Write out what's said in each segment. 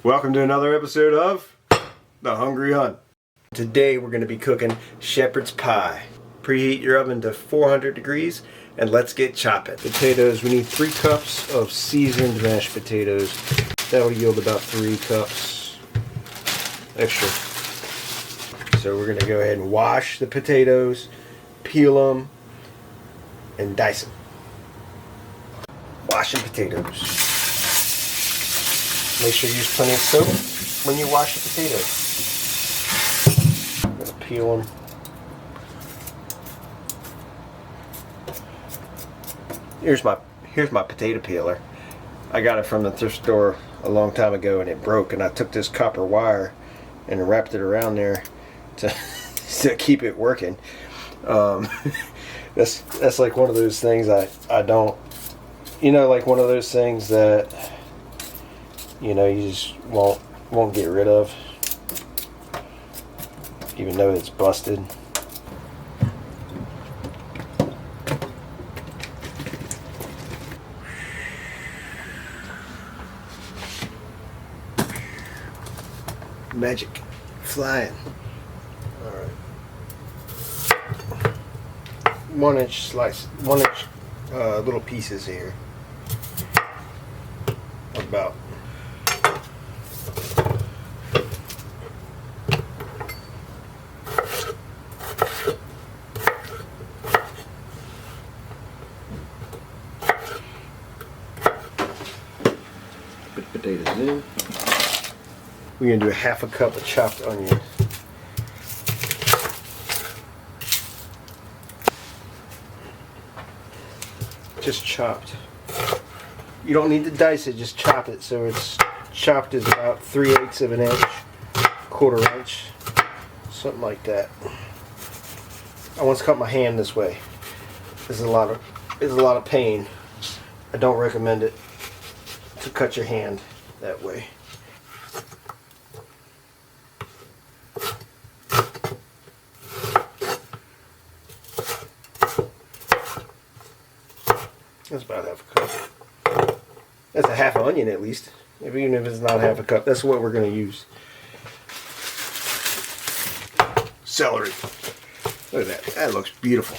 Welcome to another episode of The Hungry Hun. Today we're going to be cooking shepherd's pie. Preheat your oven to 400 degrees and let's get chopping. Potatoes, we need 3 cups of seasoned mashed potatoes. That'll yield about 3 cups extra. So we're going to go ahead and wash the potatoes, peel them, and dice them. Washing potatoes. Make sure you use plenty of soap when you wash the potatoes. I'm going to peel them. Here's my potato peeler. I got it from the thrift store a long time ago and it broke, and I took this copper wire and wrapped it around there to keep it working. That's like one of those things I don't, like one of those things that you just won't get rid of, even though it's busted. Magic flying. All right. 1-inch slice, 1-inch little pieces here. About. Put the potatoes in. We're going to do a 1/2 cup of chopped onion. Just chopped. You don't need to dice it, just chop it. So it's chopped is about 3/8 of an inch, 1/4 inch, something like that. I once cut my hand this way. There's a lot of pain. I don't recommend it to cut your hand that way. That's about 1/2 cup. That's a 1/2 onion at least. Even if it's not 1/2 cup, that's what we're going to use. Celery. Look at that. That looks beautiful.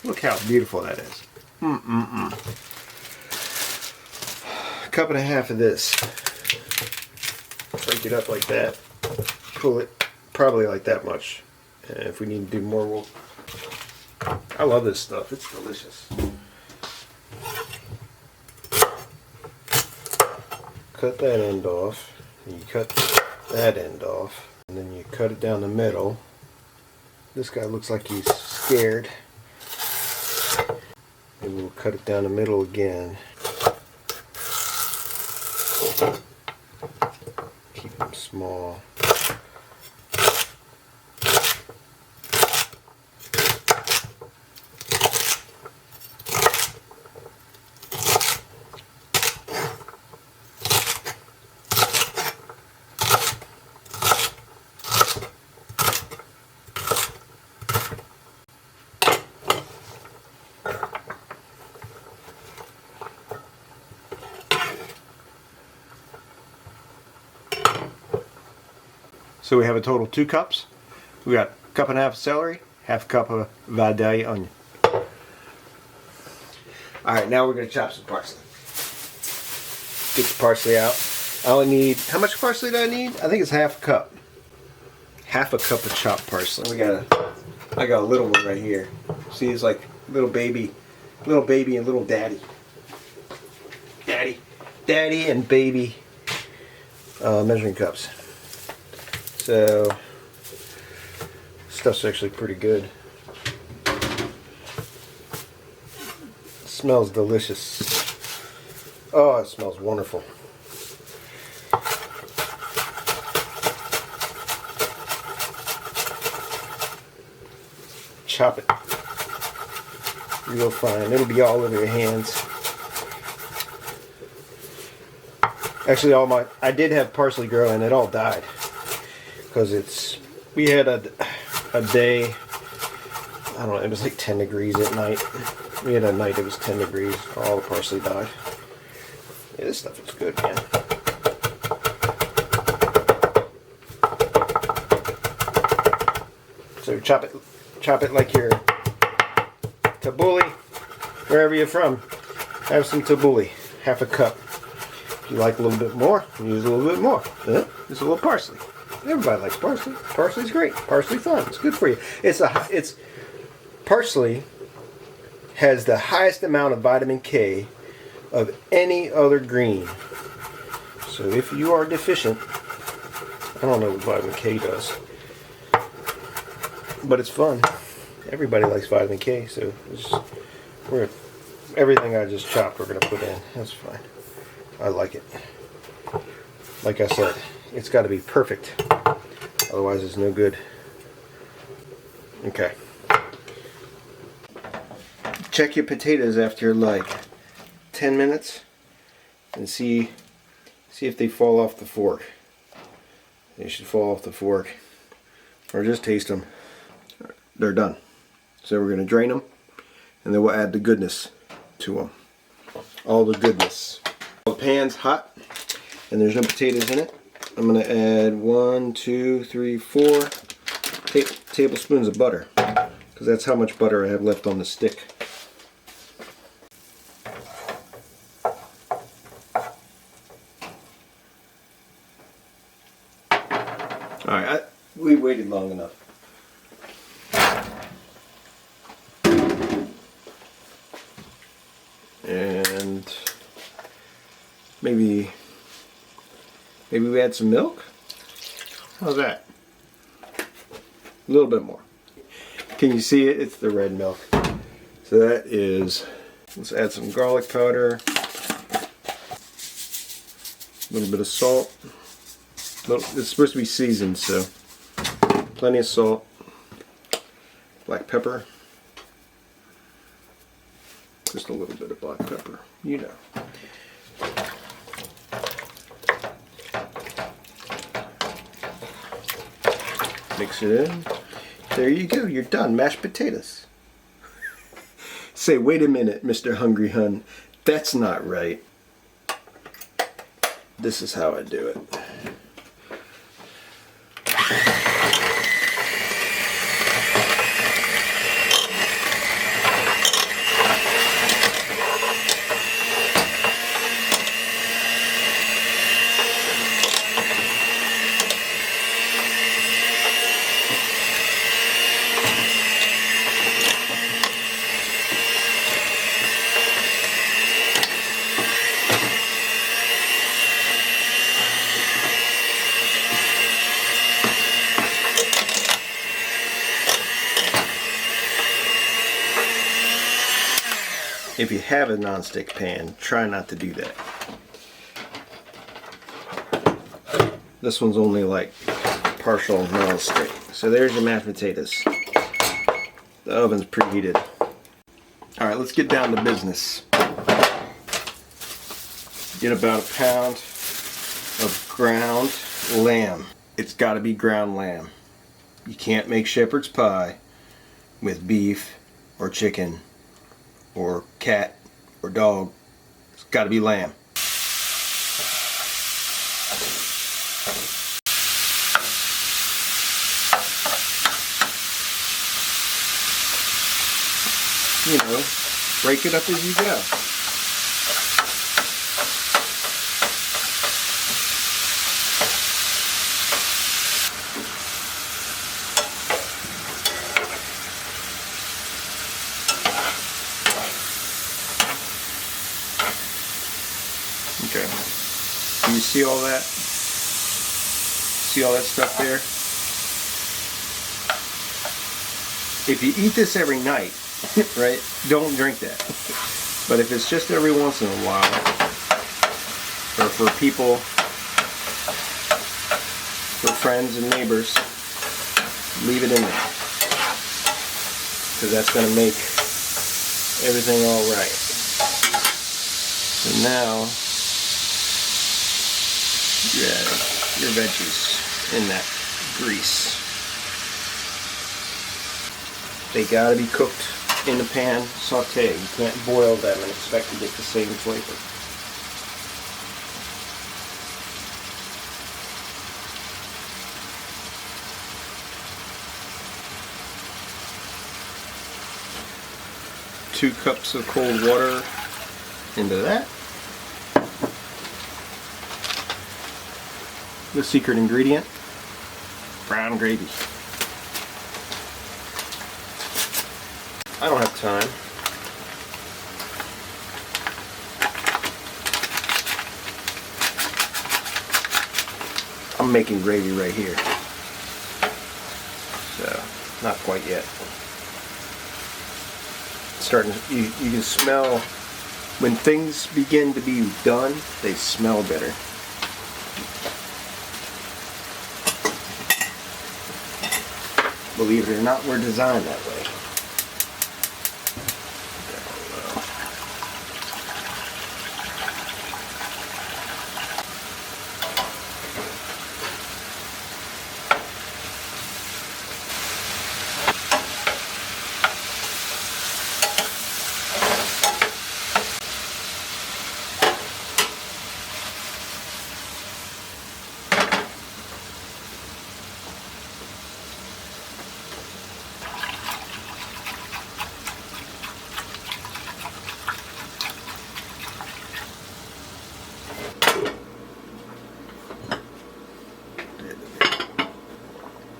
Look how beautiful that is. 1.5 cups of this. Break it up like that. Pull it probably like that much. And if we need to do more, I love this stuff. It's delicious. Cut that end off, and you cut that end off, and then you cut it down the middle. This guy looks like he's scared. And we'll cut it down the middle again. Keep them small. So we have a total of 2 cups. We got 1.5 cups of celery, 1/2 cup of Vidalia onion. Alright, now we're going to chop some parsley. Get the parsley out. I only need, how much parsley do I need? I think it's 1/2 cup. 1/2 cup of chopped parsley. I got a little one right here. See, it's like little baby and little daddy. Daddy and baby measuring cups. So, stuff's actually pretty good. It smells delicious. Oh, it smells wonderful. Chop it real fine. It'll be all over your hands. Actually, I did have parsley grow and it all died. Because we had a day, I don't know, it was like 10 degrees at night. We had a night it was 10 degrees. All the parsley died. Yeah, this stuff is good, man. So chop it like your tabbouleh, wherever you're from. Have some tabbouleh, half a cup. If you like a little bit more, use a little bit more. Just a little parsley. Everybody likes parsley. Parsley's great. Parsley's fun. It's good for you. Parsley has the highest amount of vitamin K of any other green. So if you are deficient, I don't know what vitamin K does, but it's fun. Everybody likes vitamin K, so everything I just chopped we're going to put in. That's fine. I like it. Like I said, it's got to be perfect. Otherwise it's no good. Okay. Check your potatoes after like 10 minutes and see if they fall off the fork. They should fall off the fork, or just taste them. They're done. So we're going to drain them, and then we'll add the goodness to them. All the goodness. The pan's hot, and there's no potatoes in it. I'm going to add 1, 2, 3, 4 tablespoons of butter, because that's how much butter I have left on the stick. Alright, we waited long enough. And maybe we add some milk? How's that? A little bit more. Can you see it? It's the red milk. So that is, let's add some garlic powder, a little bit of salt. It's supposed to be seasoned, so plenty of salt, black pepper, just a little bit of black pepper, you know. Mix it in. There you go, you're done. Mashed potatoes. Say, wait a minute, Mr. Hungry Hun, that's not right. This is how I do it. If you have a non-stick pan, try not to do that. This one's only like partial non-stick. So there's your mashed potatoes. The oven's preheated. Alright, let's get down to business. Get about a pound of ground lamb. It's got to be ground lamb. You can't make shepherd's pie with beef or chicken or cat or dog. It's got to be lamb. You know, break it up as you go. Okay. Do you see all that? See all that stuff there? If you eat this every night, right, don't drink that. But if it's just every once in a while, or for people, for friends and neighbors, leave it in there. Because that's going to make everything all right. So now, you add your veggies in that grease. They gotta be cooked in the pan, sauté. You can't boil them and expect to get the same flavor. 2 cups of cold water into that. The secret ingredient, brown gravy. I don't have time. I'm making gravy right here. So, not quite yet. It's starting to, you can smell, when things begin to be done, they smell better. Believe it or not, we're designed that way.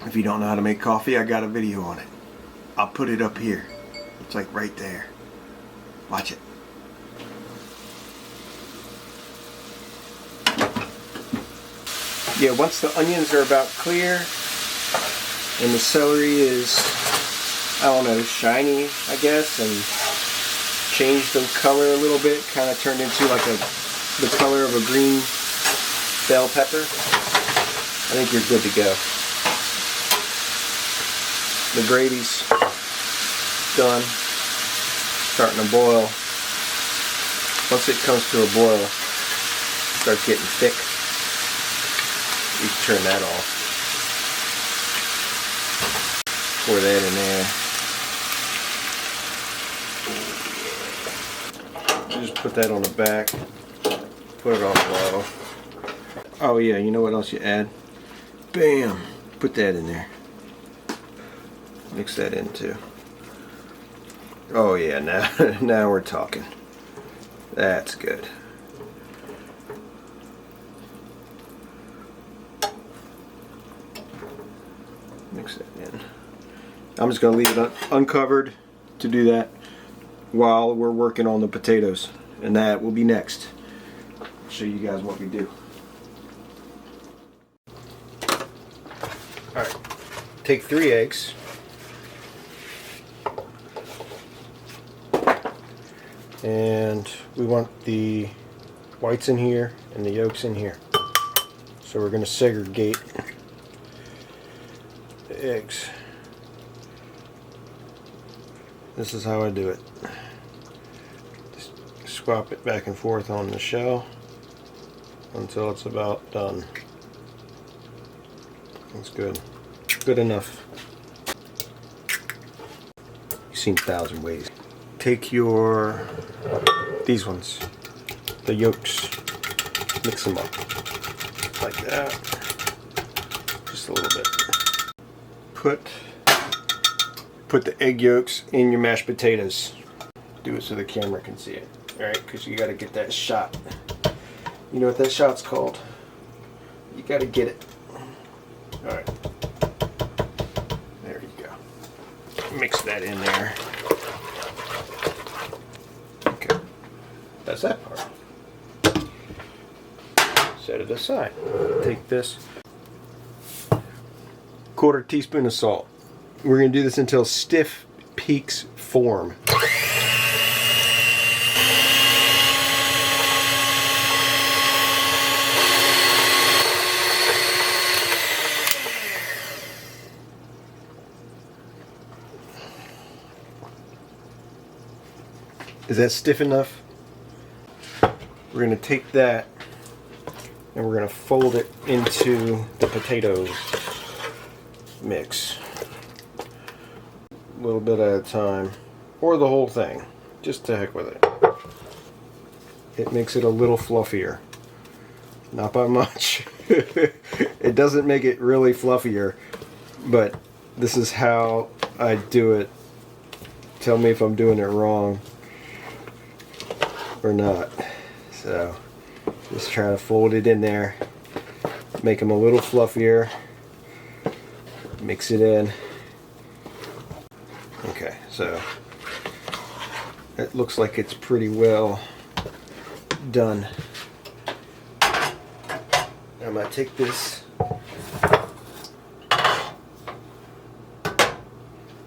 If you don't know how to make coffee, I got a video on it. I'll put it up here. It's like right there. Watch it. Yeah, once the onions are about clear and the celery is, I don't know, shiny, I guess, and changed the color a little bit, kind of turned into like the color of a green bell pepper, I think you're good to go. The gravy's done, starting to boil. Once it comes to a boil, starts getting thick, you can turn that off. Pour that in there. Just put that on the back, put it on low. Oh yeah, you know what else you add? Bam! Put that in there. Mix that in too. Oh yeah, now we're talking. That's good. Mix that in. I'm just going to leave it uncovered to do that while we're working on the potatoes, and that will be next. I'll show you guys what we do. Alright, take 3 eggs. And we want the whites in here and the yolks in here. So we're going to segregate the eggs. This is how I do it. Just swap it back and forth on the shell until it's about done. That's good. Good enough. You've seen 1,000 ways. Take these ones, the yolks, mix them up like that, just a little bit. Put the egg yolks in your mashed potatoes. Do it so the camera can see it, alright, because you got to get that shot. You know what that shot's called? You got to get it. Alright, there you go. Mix that in there. That's that part. Set it aside. Take this. 1/4 teaspoon of salt. We're going to do this until stiff peaks form. Is that stiff enough? We're going to take that and we're going to fold it into the potato mix. A little bit at a time, or the whole thing, just to heck with it. It makes it a little fluffier. Not by much. It doesn't make it really fluffier, but this is how I do it tell me if I'm doing it wrong or not. So just trying to fold it in there, make them a little fluffier, mix it in. Okay, so it looks like it's pretty well done. I'm gonna take this.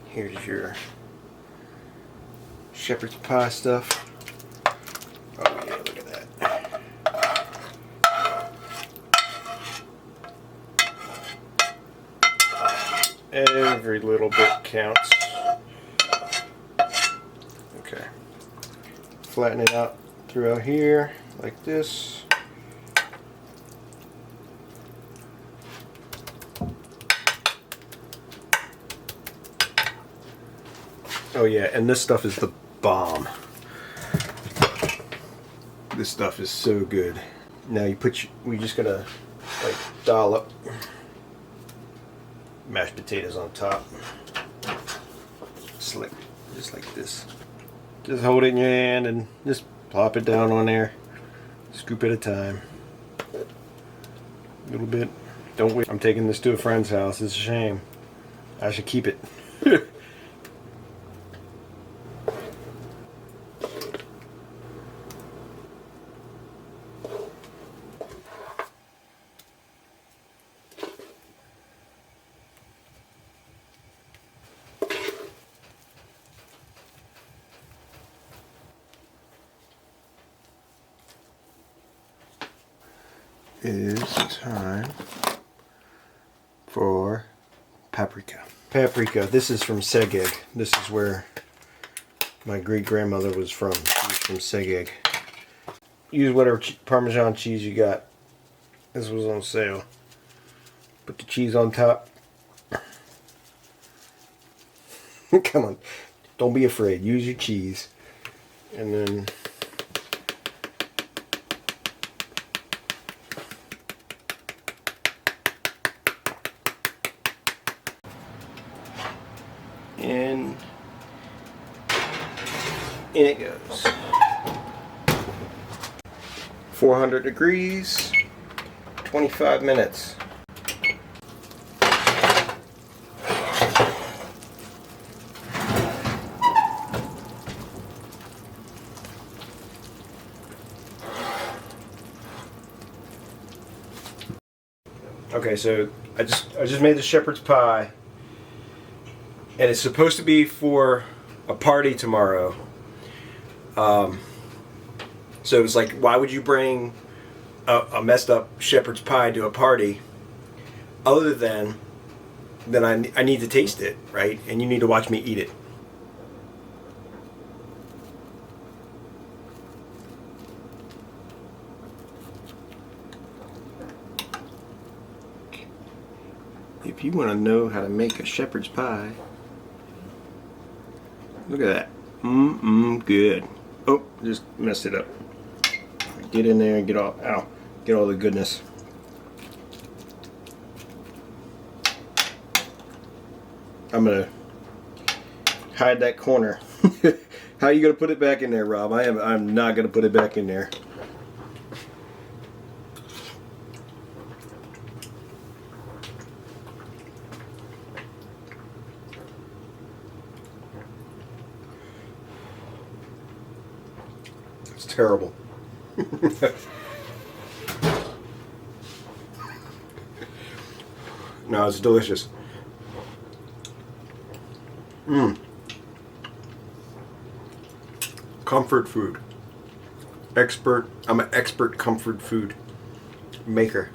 Here's your shepherd's pie stuff. Oh yeah, look at that. Every little bit counts. Okay. Flatten it out throughout here like this. Oh yeah, and this stuff is the bomb. This stuff is so good. Now you put, we're just gonna like dollop mashed potatoes on top. Just like this. Just hold it in your hand and just plop it down on there. Scoop at a time. A little bit. Don't wait. I'm taking this to a friend's house. It's a shame. I should keep it. It is time for paprika. Paprika, this is from Segeg. This is where my great-grandmother was from. She was from Segeg. Use whatever Parmesan cheese you got. This was on sale. Put the cheese on top. Come on. Don't be afraid. Use your cheese. And then in it goes. 400 degrees, 25 minutes. Okay, so I just made the shepherd's pie. And it's supposed to be for a party tomorrow. So it's like, why would you bring a messed up shepherd's pie to a party other than I need to taste it, right? And you need to watch me eat it. If you want to know how to make a shepherd's pie, look at that. Good. Oh, just messed it up. Get in there and get all the goodness. I'm gonna hide that corner. How are you gonna put it back in there, Rob? I'm not gonna put it back in there. It's terrible. No, it's delicious. Comfort food. I'm an expert comfort food maker.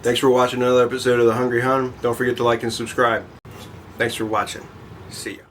Thanks for watching another episode of The Hungry Hun. Don't forget to like and subscribe. Thanks for watching. See ya.